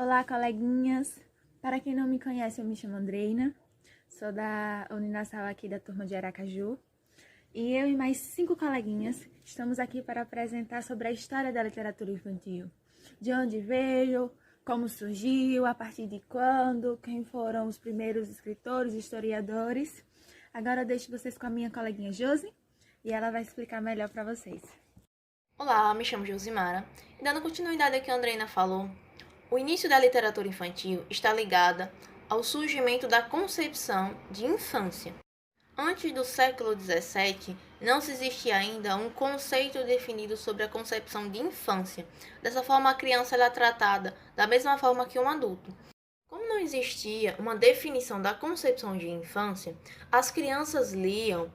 Olá, coleguinhas! Para quem não me conhece, eu me chamo Andreina, sou da Uninasal aqui da turma de Aracaju e eu e mais 5 coleguinhas estamos aqui para apresentar sobre a história da literatura infantil. De onde veio, como surgiu, a partir de quando, quem foram os primeiros escritores, historiadores. Agora eu deixo vocês com a minha coleguinha Josi e ela vai explicar melhor para vocês. Olá, me chamo Josimara e dando continuidade ao que a Andreina falou, o início da literatura infantil está ligada ao surgimento da concepção de infância. Antes do século XVII, não se existia ainda um conceito definido sobre a concepção de infância. Dessa forma, a criança era tratada da mesma forma que um adulto. Como não existia uma definição da concepção de infância, as crianças liam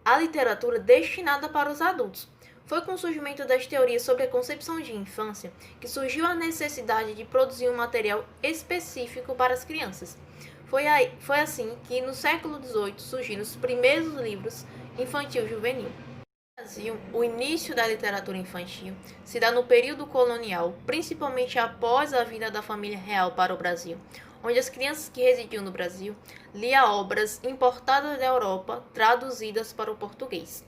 a literatura destinada para os adultos. Foi com o surgimento das teorias sobre a concepção de infância que surgiu a necessidade de produzir um material específico para as crianças. Foi assim que no século XVIII surgiram os primeiros livros infantil-juvenil. No Brasil, o início da literatura infantil se dá no período colonial, principalmente após a vinda da família real para o Brasil, onde as crianças que residiam no Brasil liam obras importadas da Europa traduzidas para o português.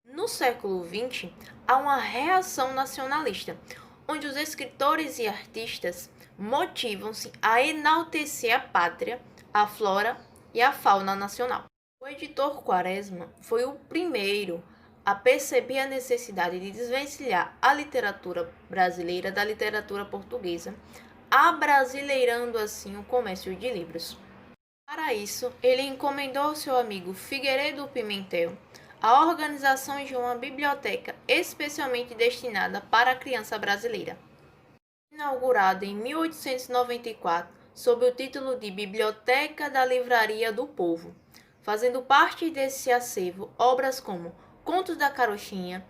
No século XX, há uma reação nacionalista, onde os escritores e artistas motivam-se a enaltecer a pátria, a flora e a fauna nacional. O editor Quaresma foi o primeiro a perceber a necessidade de desvencilhar a literatura brasileira da literatura portuguesa, abrasileirando assim o comércio de livros. Para isso, ele encomendou ao seu amigo Figueiredo Pimentel a organização de uma biblioteca especialmente destinada para a criança brasileira. Inaugurada em 1894, sob o título de Biblioteca da Livraria do Povo, fazendo parte desse acervo obras como Contos da Carochinha,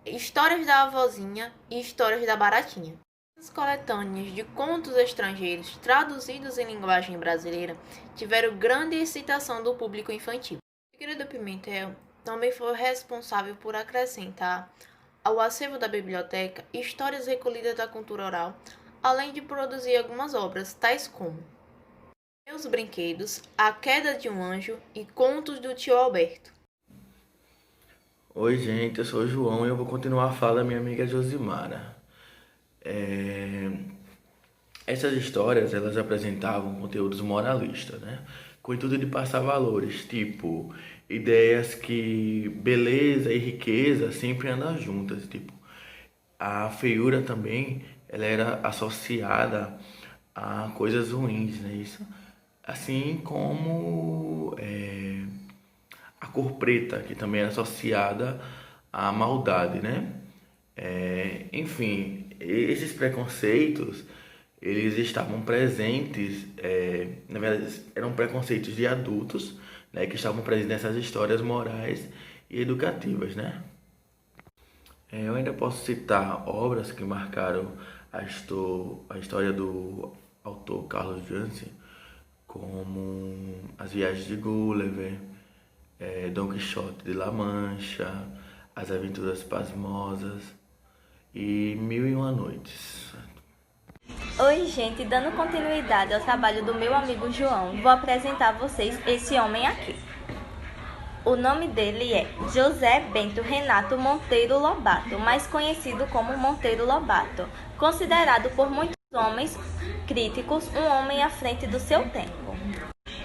Histórias da Avozinha e Histórias da Baratinha. As coletâneas de contos estrangeiros traduzidos em linguagem brasileira tiveram grande excitação do público infantil. Figueiredo Pimentel também foi responsável por acrescentar ao acervo da biblioteca histórias recolhidas da cultura oral, além de produzir algumas obras, tais como Meus Brinquedos, A Queda de um Anjo e Contos do Tio Alberto. Oi, gente, eu sou o João e eu vou continuar a fala da minha amiga Josimara. Essas histórias, elas apresentavam conteúdos moralistas, né? Com o intuito de passar valores, tipo ideias que beleza e riqueza sempre andam juntas, tipo a feiura também, ela era associada a coisas ruins, né? Isso, assim como a cor preta, que também era associada à maldade, né? Enfim, esses preconceitos, eles estavam presentes, na verdade, eram preconceitos de adultos, né, que estavam presentes nessas histórias morais e educativas, né? Eu ainda posso citar obras que marcaram a história do autor Carlos Jansen, como As Viagens de Gulliver, Dom Quixote de La Mancha, As Aventuras Pasmosas e Mil e Uma Noites. Oi, gente, dando continuidade ao trabalho do meu amigo João, vou apresentar a vocês esse homem aqui. O nome dele é José Bento Renato Monteiro Lobato, mais conhecido como Monteiro Lobato, considerado por muitos homens críticos um homem à frente do seu tempo.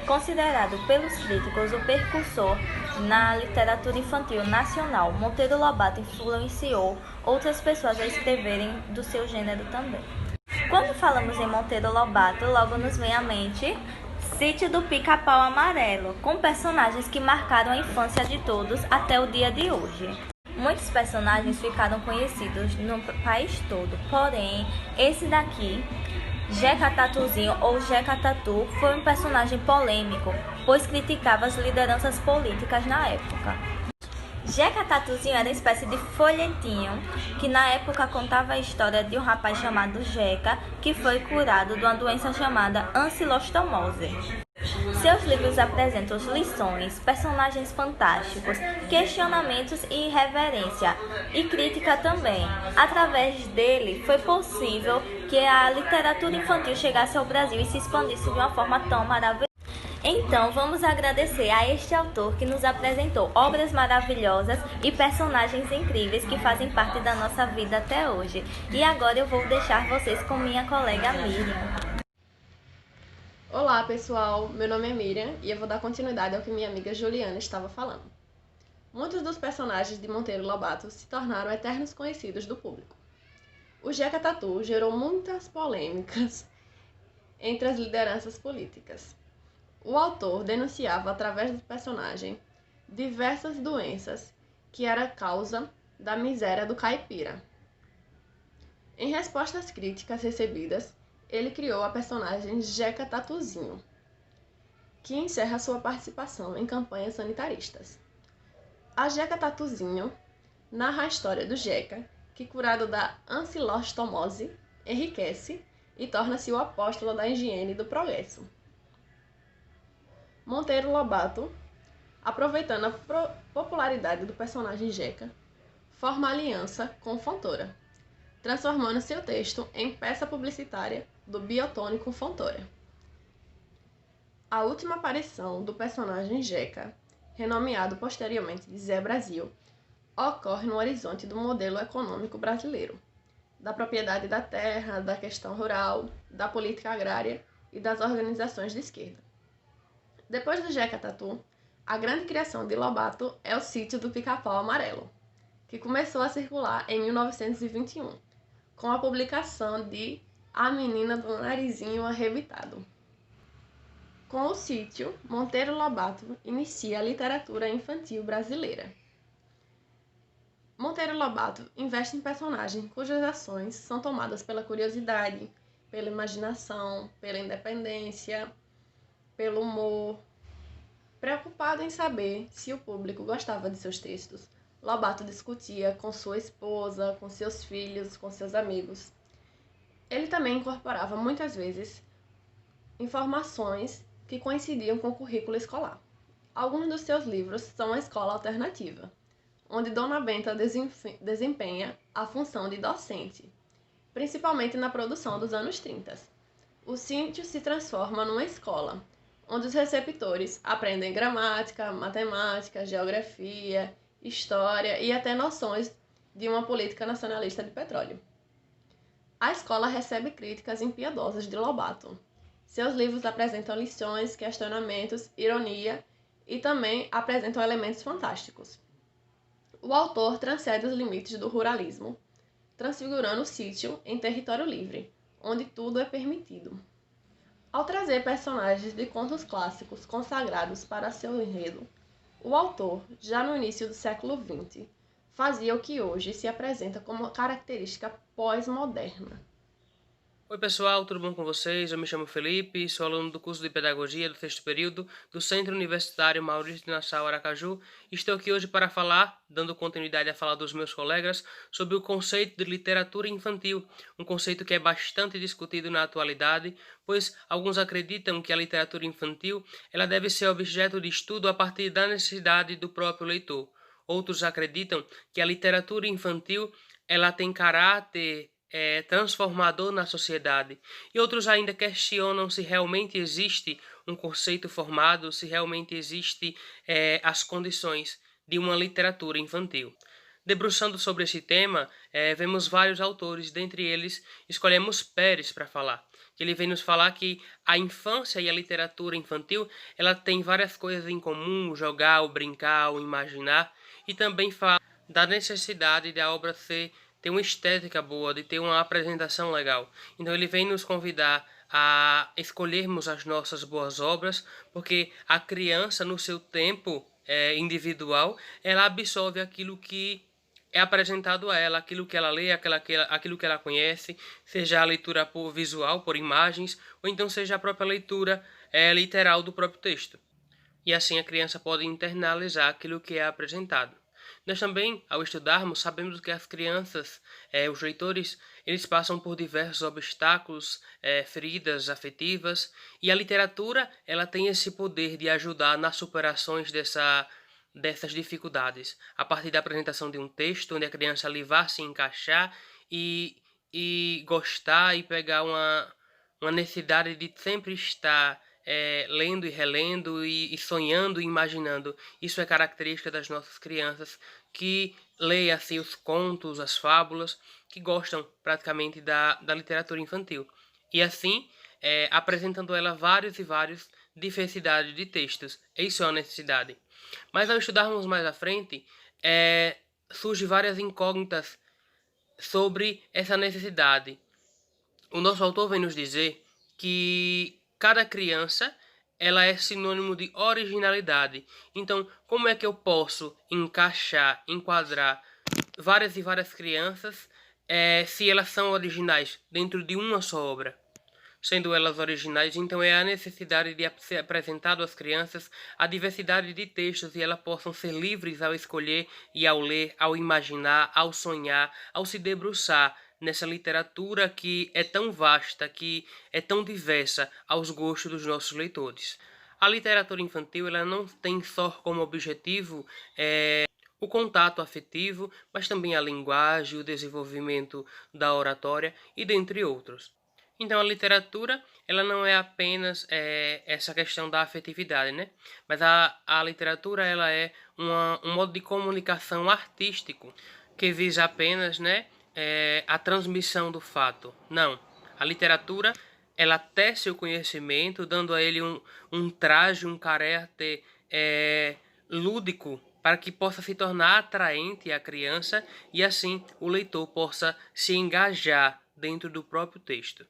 Considerado pelos críticos o precursor na literatura infantil nacional, Monteiro Lobato influenciou outras pessoas a escreverem do seu gênero também. Quando falamos em Monteiro Lobato, logo nos vem à mente Sítio do Pica-Pau Amarelo, com personagens que marcaram a infância de todos até o dia de hoje. Muitos personagens ficaram conhecidos no país todo, porém, esse daqui, Jeca Tatuzinho ou Jeca Tatu, foi um personagem polêmico, pois criticava as lideranças políticas na época. Jeca Tatuzinho era uma espécie de folhetinho que na época contava a história de um rapaz chamado Jeca que foi curado de uma doença chamada ancilostomose. Seus livros apresentam lições, personagens fantásticos, questionamentos e irreverência, e crítica também. Através dele, foi possível que a literatura infantil chegasse ao Brasil e se expandisse de uma forma tão maravilhosa. Então, vamos agradecer a este autor que nos apresentou obras maravilhosas e personagens incríveis que fazem parte da nossa vida até hoje. E agora eu vou deixar vocês com minha colega Miriam. Olá pessoal, meu nome é Miriam e eu vou dar continuidade ao que minha amiga Juliana estava falando. Muitos dos personagens de Monteiro Lobato se tornaram eternos conhecidos do público. O Jeca Tatu gerou muitas polêmicas entre as lideranças políticas. O autor denunciava, através do personagem, diversas doenças que era causa da miséria do caipira. Em resposta às críticas recebidas, ele criou a personagem Jeca Tatuzinho, que encerra sua participação em campanhas sanitaristas. A Jeca Tatuzinho narra a história do Jeca, que, curado da ancilostomose, enriquece e torna-se o apóstolo da higiene e do progresso. Monteiro Lobato, aproveitando a popularidade do personagem Jeca, forma aliança com Fontoura, transformando seu texto em peça publicitária do biotônico Fontoura. A última aparição do personagem Jeca, renomeado posteriormente de Zé Brasil, ocorre no horizonte do modelo econômico brasileiro, da propriedade da terra, da questão rural, da política agrária e das organizações de esquerda. Depois do Jeca Tatu, a grande criação de Lobato é o Sítio do Pica-Pau Amarelo, que começou a circular em 1921, com a publicação de A Menina do Narizinho Arrebitado. Com o sítio, Monteiro Lobato inicia a literatura infantil brasileira. Monteiro Lobato investe em personagens cujas ações são tomadas pela curiosidade, pela imaginação, pela independência, pelo humor. Preocupado em saber se o público gostava de seus textos, Lobato discutia com sua esposa, com seus filhos, com seus amigos. Ele também incorporava muitas vezes informações que coincidiam com o currículo escolar. Alguns dos seus livros são A Escola Alternativa, onde Dona Benta desempenha a função de docente, principalmente na produção dos anos 30. O sítio se transforma numa escola, onde os receptores aprendem gramática, matemática, geografia, história e até noções de uma política nacionalista de petróleo. A escola recebe críticas impiedosas de Lobato. Seus livros apresentam lições, questionamentos, ironia e também apresentam elementos fantásticos. O autor transcende os limites do ruralismo, transfigurando o sítio em território livre, onde tudo é permitido. Ao trazer personagens de contos clássicos consagrados para seu enredo, o autor, já no início do século XX, fazia o que hoje se apresenta como característica pós-moderna. Oi pessoal, tudo bom com vocês? Eu me chamo Felipe, sou aluno do curso de Pedagogia do sexto período do Centro Universitário Maurício de Nassau, Aracaju, e estou aqui hoje para falar, dando continuidade à fala dos meus colegas, sobre o conceito de literatura infantil, um conceito que é bastante discutido na atualidade, pois alguns acreditam que a literatura infantil ela deve ser objeto de estudo a partir da necessidade do próprio leitor. Outros acreditam que a literatura infantil ela tem caráter transformador na sociedade, e outros ainda questionam se realmente existe um conceito formado, se realmente existe as condições de uma literatura infantil. Debruçando sobre esse tema, vemos vários autores, dentre eles escolhemos Pérez para falar. Ele vem nos falar que a infância e a literatura infantil ela tem várias coisas em comum, o jogar, o brincar, o imaginar, e também fala da necessidade da obra ter uma estética boa, de ter uma apresentação legal. Então ele vem nos convidar a escolhermos as nossas boas obras, porque a criança, no seu tempo individual, ela absorve aquilo que é apresentado a ela, aquilo que ela lê, aquilo que ela conhece, seja a leitura por visual, por imagens, ou então seja a própria leitura literal do próprio texto. E assim a criança pode internalizar aquilo que é apresentado. Nós também, ao estudarmos, sabemos que as crianças, os leitores, eles passam por diversos obstáculos, feridas afetivas, e a literatura ela tem esse poder de ajudar nas superações dessas dificuldades, a partir da apresentação de um texto onde a criança ali vai se encaixar e gostar e pegar uma necessidade de sempre estar lendo e relendo e sonhando e imaginando. Isso é característica das nossas crianças que leem assim os contos, as fábulas, que gostam praticamente da literatura infantil. E assim, apresentando ela vários e vários diversidade de textos. Isso é uma necessidade. Mas ao estudarmos mais à frente, surgem várias incógnitas sobre essa necessidade. O nosso autor vem nos dizer que cada criança ela é sinônimo de originalidade. Então, como é que eu posso enquadrar várias e várias crianças se elas são originais dentro de uma só obra? Sendo elas originais, então é a necessidade de ser apresentado às crianças a diversidade de textos e elas possam ser livres ao escolher e ao ler, ao imaginar, ao sonhar, ao se debruçar nessa literatura que é tão vasta, que é tão diversa aos gostos dos nossos leitores. A literatura infantil ela não tem só como objetivo o contato afetivo, mas também a linguagem, o desenvolvimento da oratória e dentre outros. Então a literatura ela não é apenas essa questão da afetividade, né? Mas a literatura ela é um modo de comunicação artístico que visa apenas, né, a transmissão do fato. Não, a literatura ela tece o conhecimento, dando a ele um traje, um caráter lúdico, para que possa se tornar atraente à criança e assim o leitor possa se engajar dentro do próprio texto.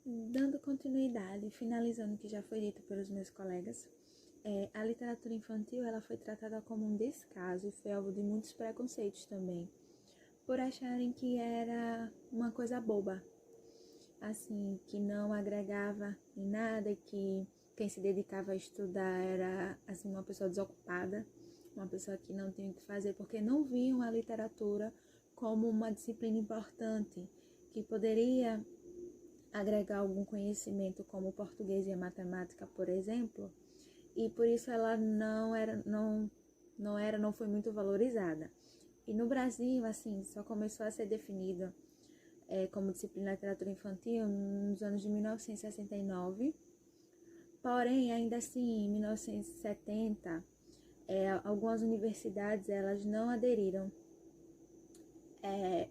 Dando continuidade, finalizando o que já foi dito pelos meus colegas, a literatura infantil ela foi tratada como um descaso e foi alvo de muitos preconceitos também, por acharem que era uma coisa boba, assim, que não agregava em nada e que quem se dedicava a estudar era assim, uma pessoa desocupada, uma pessoa que não tinha o que fazer, porque não viam a literatura como uma disciplina importante, que poderia agregar algum conhecimento como o português e a matemática, por exemplo, e por isso ela não foi muito valorizada. E no Brasil, assim, só começou a ser definida como disciplina de literatura infantil nos anos de 1969, porém, ainda assim, em 1970, algumas universidades elas não aderiram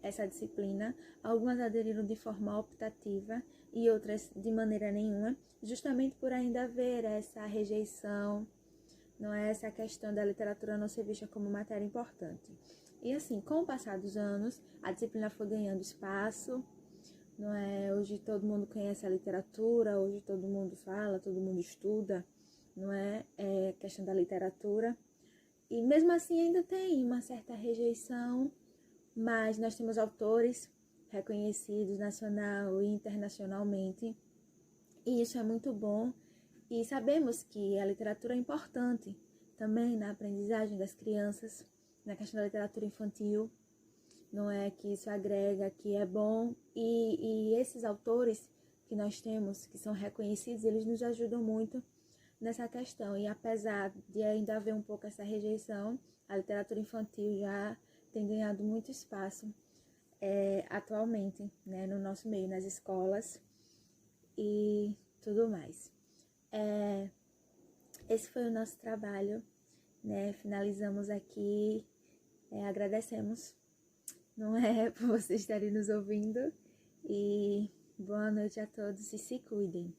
essa disciplina, algumas aderiram de forma optativa e outras de maneira nenhuma, justamente por ainda haver essa rejeição, não é essa questão da literatura não ser vista como matéria importante. E assim, com o passar dos anos, a disciplina foi ganhando espaço, não é? Hoje todo mundo conhece a literatura, hoje todo mundo fala, todo mundo estuda, não é? Questão da literatura. E mesmo assim ainda tem uma certa rejeição, mas nós temos autores reconhecidos nacional e internacionalmente, e isso é muito bom, e sabemos que a literatura é importante também na aprendizagem das crianças, na questão da literatura infantil, não é que isso agrega, que é bom, e esses autores que nós temos, que são reconhecidos, eles nos ajudam muito nessa questão, e apesar de ainda haver um pouco essa rejeição, a literatura infantil já tem ganhado muito espaço atualmente, né, no nosso meio, nas escolas e tudo mais. Esse foi o nosso trabalho, né? Finalizamos aqui, agradecemos, não é, por vocês estarem nos ouvindo, e boa noite a todos e se cuidem.